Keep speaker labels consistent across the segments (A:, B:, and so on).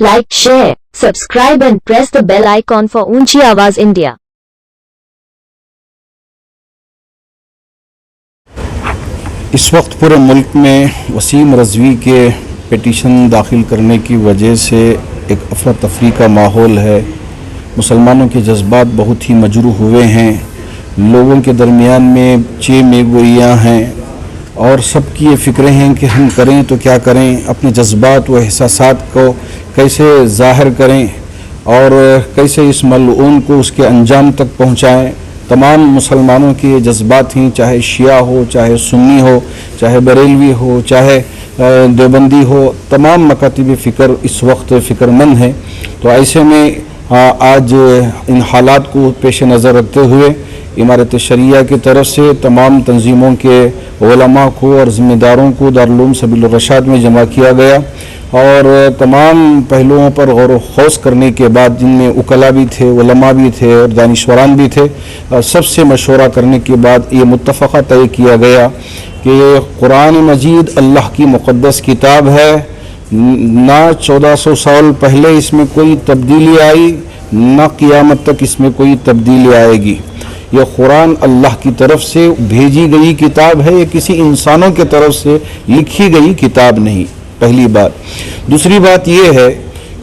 A: like, share, subscribe and press the bell icon for Unchi Awaz India.
B: اس وقت پورے ملک میں وسیم رضوی کے پیٹیشن داخل کرنے کی وجہ سے ایک افراتفری کا ماحول ہے. مسلمانوں کے جذبات بہت ہی مجروح ہوئے ہیں. لوگوں کے درمیان میں میں گوئیاں ہیں اور سب کی یہ فکریں ہیں کہ ہم کریں تو کیا کریں, اپنے جذبات و احساسات کو کیسے ظاہر کریں اور کیسے اس ملعون کو اس کے انجام تک پہنچائیں. تمام مسلمانوں کے جذبات ہیں, چاہے شیعہ ہو, چاہے سنی ہو, چاہے بریلوی ہو, چاہے دیوبندی ہو, تمام مکاتب فکر اس وقت فکر مند ہیں. تو ایسے میں آج ان حالات کو پیش نظر رکھتے ہوئے امارت شریعہ کی طرف سے تمام تنظیموں کے علماء کو اور ذمہ داروں کو دارالعلوم سبیل الرشاد میں جمع کیا گیا اور تمام پہلوؤں پر غور و خوض کرنے کے بعد, جن میں وکلاء بھی تھے, علماء بھی تھے اور دانشوران بھی تھے, سب سے مشورہ کرنے کے بعد یہ متفقہ طے کیا گیا کہ قرآن مجید اللہ کی مقدس کتاب ہے. نہ 1400 سال پہلے اس میں کوئی تبدیلی آئی, نہ قیامت تک اس میں کوئی تبدیلی آئے گی. یہ قرآن اللہ کی طرف سے بھیجی گئی کتاب ہے, یہ کسی انسانوں کی طرف سے لکھی گئی کتاب نہیں. پہلی بات. دوسری بات یہ ہے,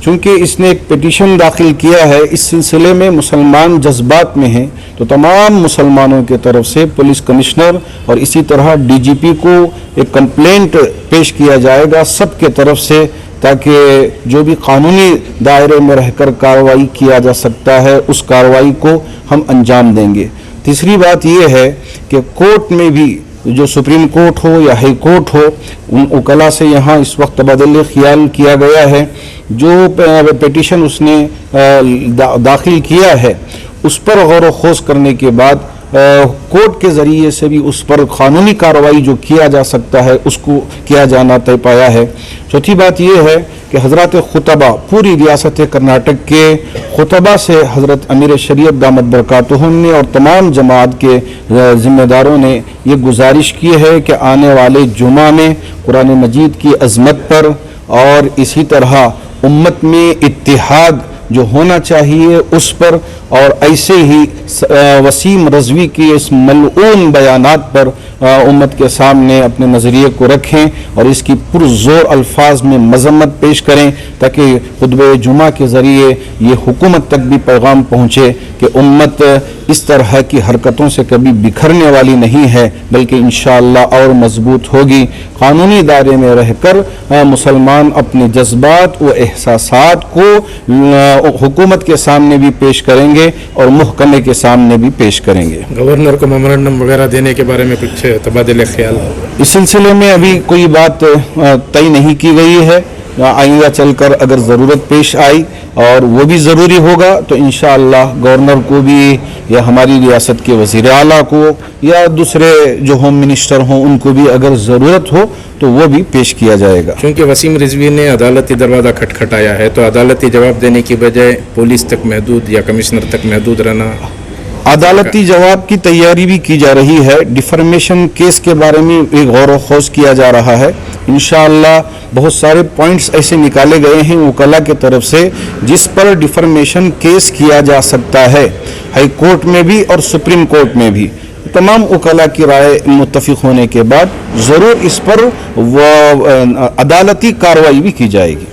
B: چونکہ اس نے ایک پیٹیشن داخل کیا ہے, اس سلسلے میں مسلمان جذبات میں ہیں, تو تمام مسلمانوں کے طرف سے پولیس کمشنر اور اسی طرح ڈی جی پی کو ایک کمپلینٹ پیش کیا جائے گا سب کے طرف سے, تاکہ جو بھی قانونی دائرے میں رہ کر کارروائی کیا جا سکتا ہے اس کارروائی کو ہم انجام دیں گے. تیسری بات یہ ہے کہ کورٹ میں بھی, جو سپریم کورٹ ہو یا ہائی کورٹ ہو, ان وکلاء سے یہاں اس وقت تبادلہ خیال کیا گیا ہے. جو پیٹیشن اس نے داخل کیا ہے اس پر غور و خوض کرنے کے بعد کورٹ کے ذریعے سے بھی اس پر قانونی کارروائی جو کیا جا سکتا ہے اس کو کیا جانا طے پایا ہے. چوتھی بات یہ ہے کہ حضرات خطبہ, پوری ریاست کرناٹک کے خطبہ سے حضرت امیر شریعت دامت برکاتہم نے اور تمام جماعت کے ذمہ داروں نے یہ گزارش کی ہے کہ آنے والے جمعہ میں قرآن مجید کی عظمت پر اور اسی طرح امت میں اتحاد جو ہونا چاہیے اس پر, اور ایسے ہی وسیم رضوی کی اس ملعون بیانات پر امت کے سامنے اپنے نظریے کو رکھیں اور اس کی پرزور الفاظ میں مذمت پیش کریں, تاکہ خطبہ جمعہ کے ذریعے یہ حکومت تک بھی پیغام پہنچے کہ امت اس طرح کی حرکتوں سے کبھی بکھرنے والی نہیں ہے, بلکہ انشاءاللہ اور مضبوط ہوگی. قانونی دائرے میں رہ کر مسلمان اپنے جذبات و احساسات کو حکومت کے سامنے بھی پیش کریں گے اور محکمے کے سامنے بھی پیش کریں گے.
C: گورنر کو میمورنڈم وغیرہ دینے کے بارے میں کچھ تبادلہ خیال؟
B: اس سلسلے میں ابھی کوئی بات طے نہیں کی گئی ہے. آئندہ چل کر اگر ضرورت پیش آئی اور وہ بھی ضروری ہوگا تو انشاءاللہ گورنر کو بھی یا ہماری ریاست کے وزیر اعلیٰ کو یا دوسرے جو ہوم منسٹر ہوں ان کو بھی اگر ضرورت ہو تو وہ بھی پیش کیا جائے گا.
C: چونکہ وسیم رضوی نے عدالتی دروازہ کھٹکھٹایا ہے تو عدالتی جواب دینے کی بجائے پولیس تک محدود یا کمشنر تک محدود رہنا.
B: عدالتی جواب کی تیاری بھی کی جا رہی ہے. ڈیفرمیشن کیس کے بارے میں ایک غور و خوض کیا جا رہا ہے. انشاءاللہ بہت سارے پوائنٹس ایسے نکالے گئے ہیں وکلاء کی طرف سے جس پر ڈیفرمیشن کیس کیا جا سکتا ہے, ہائی کورٹ میں بھی اور سپریم کورٹ میں بھی. تمام وکلاء کی رائے متفق ہونے کے بعد ضرور اس پر عدالتی کارروائی بھی کی جائے گی.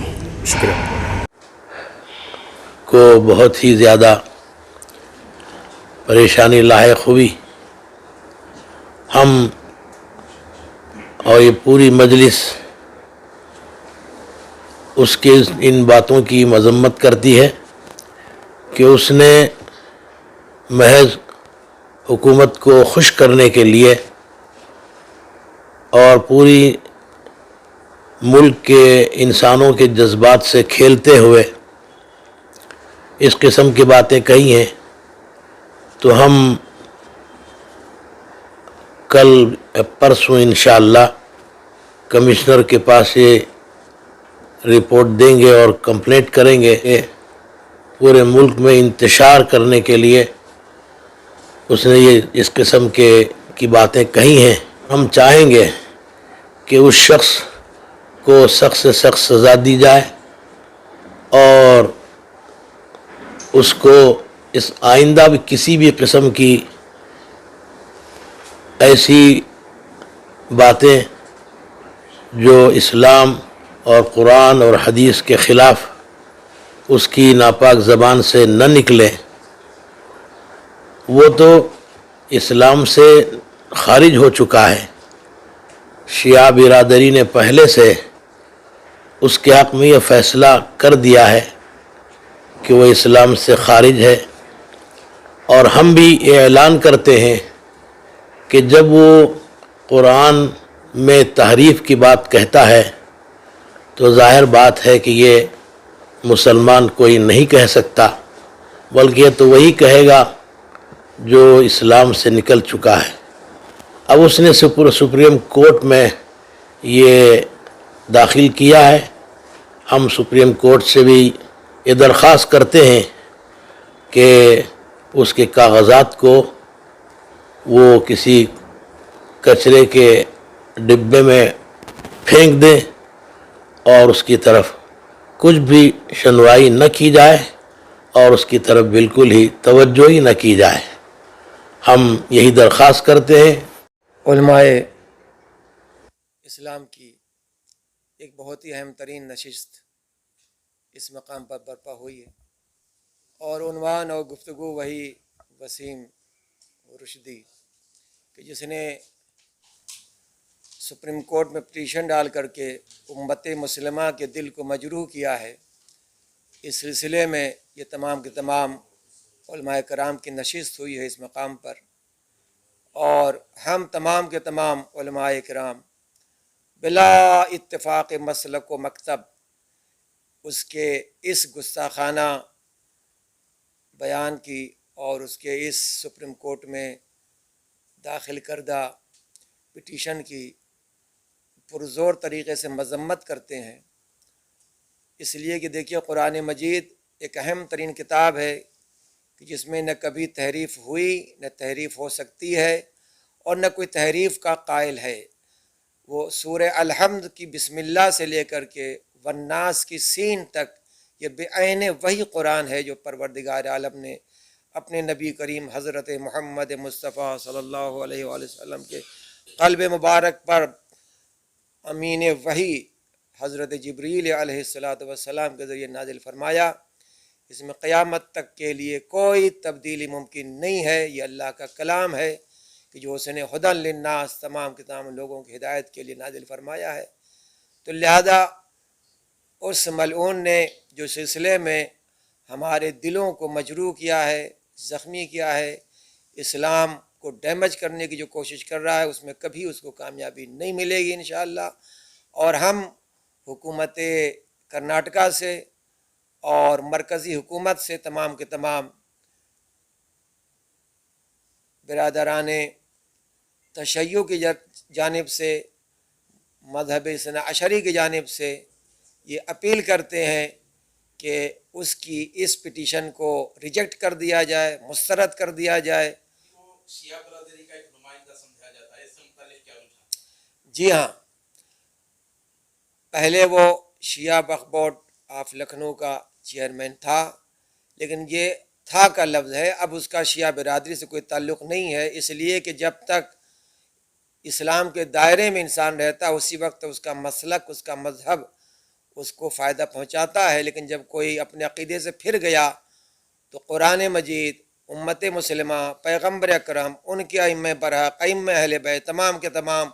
C: شکریہ.
D: کو بہت ہی زیادہ پریشانی لاحق ہوئی. ہم اور یہ پوری مجلس اس کے ان باتوں کی مذمت کرتی ہے کہ اس نے محض حکومت کو خوش کرنے کے لیے اور پوری ملک کے انسانوں کے جذبات سے کھیلتے ہوئے اس قسم کی باتیں کہی ہیں. تو ہم کل پرسوں انشاءاللہ کمشنر کے پاس یہ رپورٹ دیں گے اور کمپلینٹ کریں گے کہ پورے ملک میں انتشار کرنے کے لیے اس نے یہ اس قسم کی باتیں کہی ہیں. ہم چاہیں گے کہ اس شخص کو سخت سے سخت سزا دی جائے اور اس کو اس آئندہ بھی کسی بھی قسم کی ایسی باتیں جو اسلام اور قرآن اور حدیث کے خلاف اس کی ناپاک زبان سے نہ نکلے، وہ تو اسلام سے خارج ہو چکا ہے۔ شیعہ برادری نے پہلے سے اس کے حق میں یہ فیصلہ کر دیا ہے کہ وہ اسلام سے خارج ہے، اور ہم بھی یہ اعلان کرتے ہیں کہ جب وہ قرآن میں تحریف کی بات کہتا ہے تو ظاہر بات ہے کہ یہ مسلمان کوئی نہیں کہہ سکتا، بلکہ یہ تو وہی کہے گا جو اسلام سے نکل چکا ہے۔ اب اس نے سپریم کورٹ میں یہ داخل کیا ہے۔ ہم سپریم کورٹ سے بھی یہ درخواست کرتے ہیں کہ اس کے کاغذات کو وہ کسی کچرے کے ڈبے میں پھینک دیں اور اس کی طرف کچھ بھی سنوائی نہ کی جائے اور اس کی طرف بالکل ہی توجہ ہی نہ کی جائے۔ ہم یہی درخواست کرتے ہیں۔
E: علماء اسلام کی ایک بہت ہی اہم ترین نشست اس مقام پر برپا ہوئی ہے، اور عنوان اور گفتگو وہی وسیم رشدی کہ جس نے سپریم کورٹ میں پٹیشن ڈال کر کے امت مسلمہ کے دل کو مجروح کیا ہے۔ اس سلسلے میں یہ تمام کے تمام علماء کرام کی نشست ہوئی ہے اس مقام پر، اور ہم تمام کے تمام علماء کرام بلا اتفاق مسلک و مکتب اس کے اس گستاخانہ بیان کی اور اس کے اس سپریم کورٹ میں داخل کردہ پٹیشن کی پرزور طریقے سے مذمت کرتے ہیں، اس لیے کہ دیکھیے قرآن مجید ایک اہم ترین کتاب ہے کہ جس میں نہ کبھی تحریف ہوئی نہ تحریف ہو سکتی ہے اور نہ کوئی تحریف کا قائل ہے۔ وہ سورہ الحمد کی بسم اللہ سے لے کر کے والناس کی سین تک یہ بعین وہی قرآن ہے جو پروردگار عالم نے اپنے نبی کریم حضرت محمد مصطفیٰ صلی اللہ علیہ وآلہ وسلم کے قلب مبارک پر امین وحی حضرت جبریل علیہ السلام کے ذریعے نازل فرمایا۔ اس میں قیامت تک کے لیے کوئی تبدیلی ممکن نہیں ہے۔ یہ اللہ کا کلام ہے کہ جو اس نے ہدی للناس تمام کے تمام لوگوں کی ہدایت کے لیے نازل فرمایا ہے۔ تو لہذا اس ملعون نے جو سلسلے میں ہمارے دلوں کو مجروح کیا ہے، زخمی کیا ہے، اسلام کو ڈیمیج کرنے کی جو کوشش کر رہا ہے، اس میں کبھی اس کو کامیابی نہیں ملے گی انشاءاللہ۔ اور ہم حکومت کرناٹکا سے اور مرکزی حکومت سے تمام کے تمام برادران تشیع کی جانب سے، مذہب اثنا عشری کی جانب سے یہ اپیل کرتے ہیں کہ اس کی اس پٹیشن کو ریجیکٹ کر دیا جائے، مسترد کر دیا جائے۔
C: شیعہ برادری کا ایک نمائندہ سمجھا جاتا ہے، اس سے متعلق کیا رجحان؟
E: جی ہاں، پہلے وہ شیعہ وقف بورڈ آف لکھنؤ کا چیئرمین تھا، لیکن یہ تھا کا لفظ ہے، اب اس کا شیعہ برادری سے کوئی تعلق نہیں ہے، اس لیے کہ جب تک اسلام کے دائرے میں انسان رہتا اسی وقت اس کا مسلک، اس کا مذہب اس کو فائدہ پہنچاتا ہے، لیکن جب کوئی اپنے عقیدے سے پھر گیا تو قرآن مجید، امت مسلمہ، پیغمبر اکرم، ان کے ائمہ برحق، ائمہ اہل بیت، تمام کے تمام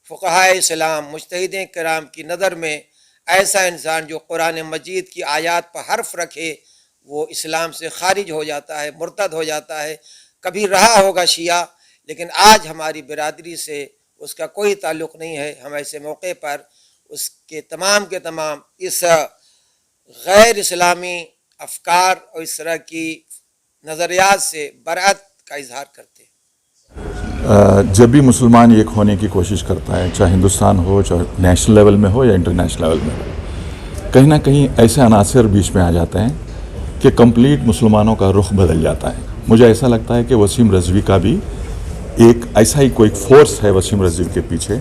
E: فقہاء اسلام، مجتہدین کرام کی نظر میں ایسا انسان جو قرآن مجید کی آیات پر حرف رکھے وہ اسلام سے خارج ہو جاتا ہے، مرتد ہو جاتا ہے۔ کبھی رہا ہوگا شیعہ، لیکن آج ہماری برادری سے اس کا کوئی تعلق نہیں ہے۔ ہم ایسے موقع پر اس کے تمام اس غیر اسلامی افکار اور اس طرح کی نظریات سے برات کا اظہار کرتے ہیں۔
F: جب بھی مسلمان ایک ہونے کی کوشش کرتا ہے، چاہے ہندوستان ہو، چاہے نیشنل لیول میں ہو یا انٹرنیشنل لیول میں ہو، کہیں نہ کہیں ایسے عناصر بیچ میں آ جاتے ہیں کہ کمپلیٹ مسلمانوں کا رخ بدل جاتا ہے۔ مجھے ایسا لگتا ہے کہ وسیم رضوی کا بھی ایک ایسا ہی کوئی فورس ہے وسیم رضوی کے پیچھے،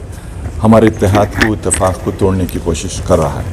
F: ہمارے اتحاد کو، اتفاق کو توڑنے کی کوشش کر رہا ہے۔